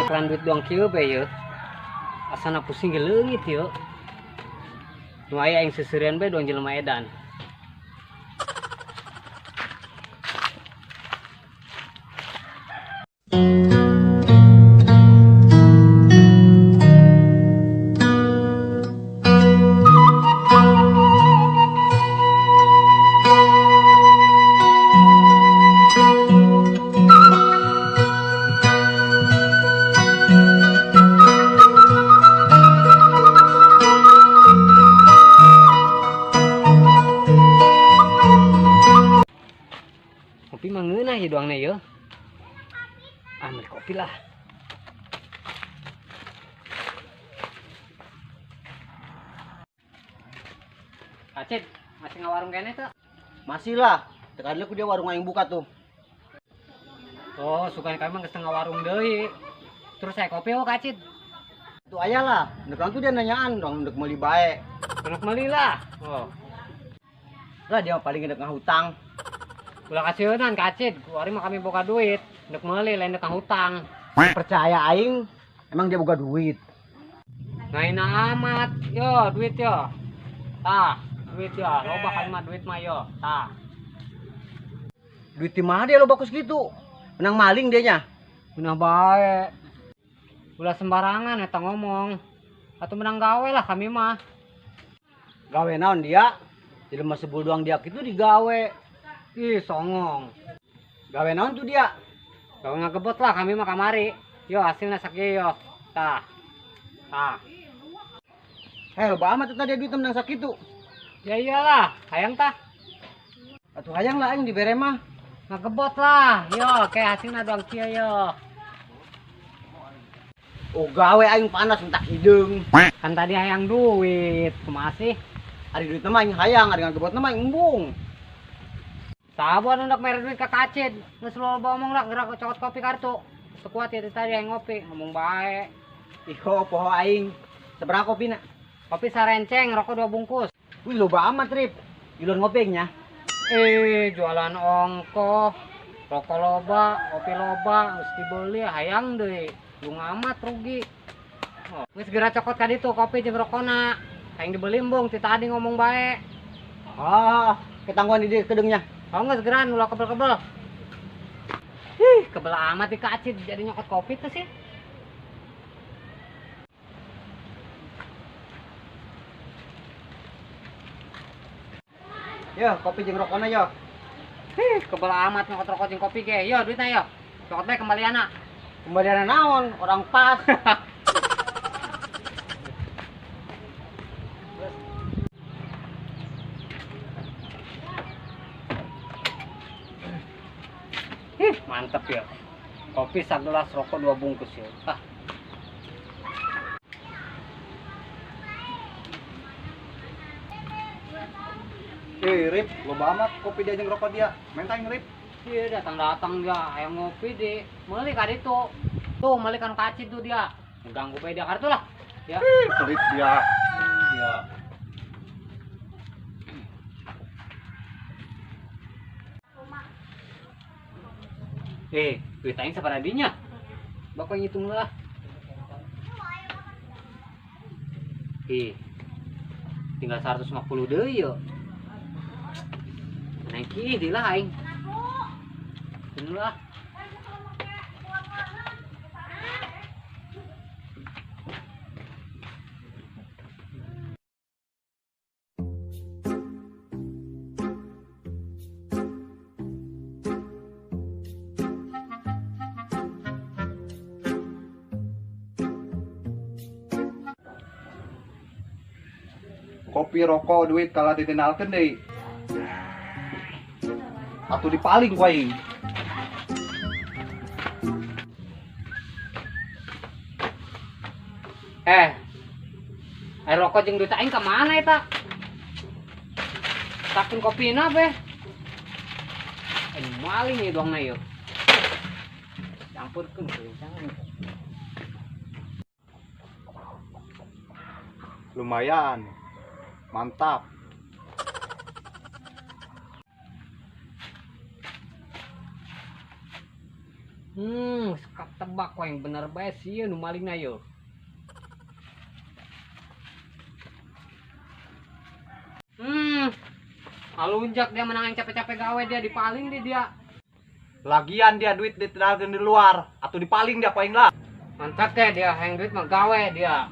Ran duit doang kieu be yeuh. Asana pusing ge leungit yeuh. Nu aya aing seseureun be doang jelema edan. Kopi mah ngeunah ya doangna yeuh. Ambil kopi lah. Acet, masih ngawarung kene tuh? Masih lah. Tekadnya ku dia warung aing buka tuh. Oh, suka kami mah geus ngawarung deui. Terus saya kopi oh Kacid. Tuh aya lah. Dekan tuh dia nanyaan dong untuk meuli bae. Kenek meuli lah. Oh. Lah dia paling gedek ngahutang. Ulah kasieun Kacid, kuari mah kami boga duit. Dek meuli lain dek ngahutang. Percaya aing, emang dia boga duit. Ngaina amat. Yo, duit yo. Tah, duit yo. Loba kali mah duit mah yo. Tah. Duit di mana dia lo bagus gitu? Menang maling dia nya. Beunah bae. Ulah sembarangan eta ngomong. Atuh menang gawe lah kami mah. Gawe naon dia? Jadi mah sebul doang dia gitu digawe. Ih, songong. Gawe naon tuh dia? Gawe ngagebot lah kami mah kamari. Yo, hasilna sakieu yo. Tah. Tah. Loba amat tadi duit menang sakitu. Ya iyalah, hayang tah. Atuh hayang lah aing dibere mah. Ngagebot lah. Yo, kayak hasilna doang kieu yo. Oh gawe aing panas entak hideung. Kan tadi hayang duit, kumaha sih? Ari duit mah aing hayang, ari ngagebot mah aing embung. Sabar hendak mere duit ka Kacid. Geus loba omong lah gerak cokot kopi kartu. Sekuat itu tadi hayang ngopi, ngomong bae. Iho poho aing. Sabaraha kopina? Kopi sarenceng, rokok 2 bungkus. Wih loba amat Rip. Ilun ngopengnya. Jualan ongkoh. Rokok loba, kopi loba, mesti beli hayang deui. Lu amat rugi. Oh, geus geura cokot ka ditu kopi jeung rokona. Hayang dibeli embung ti tadi ngomong bae. Ketangguhan di kedeungnya. Oh geus geran ulah kebel-kebel. Kebel amat di Kacid jadi nyokot kopi tuh sih. Yo, kopi jeung rokona yo. Kebel amat nyokot rokok jeung kopi ge. Yo duitna yo. Cokot bae kembalianna. Kembalian naon? Orang pas. Mantep ya. Kopi sagelas, rokok 2 bungkus ya. Rip, loba amat kopi dia jeung rokok dia. Mentang Rip. Iya datang-datang dia hayang ngopi di meuli ka ditu. Tuh meuli kan Kacid tuh dia. Ganggu bae dia kartu lah. Ya. Pelit dia. Iya. Duit aing sabaraha dinya? Bapak ngitung lah. Tinggal 150 deui yo. Naik di lah aing. Bener lah. Kopi rokok duit kalah ditinalkeun deui. Atuh dipaling ku aing. Air rokok jeung duit aing ka mana eta? Saking kopina beh. Maling ieu doangna ieu. Campurkeun jangan. Lumayan. Mantap. Sekap tebak kok yang bener bae sih nu malingna yo. Alunjak dia menang yang capek-capek gawe dia dipaling dia. Lagian dia duit di luar atau dipaling dia paling lah. Mantap teh dia yang duit mah gawe dia.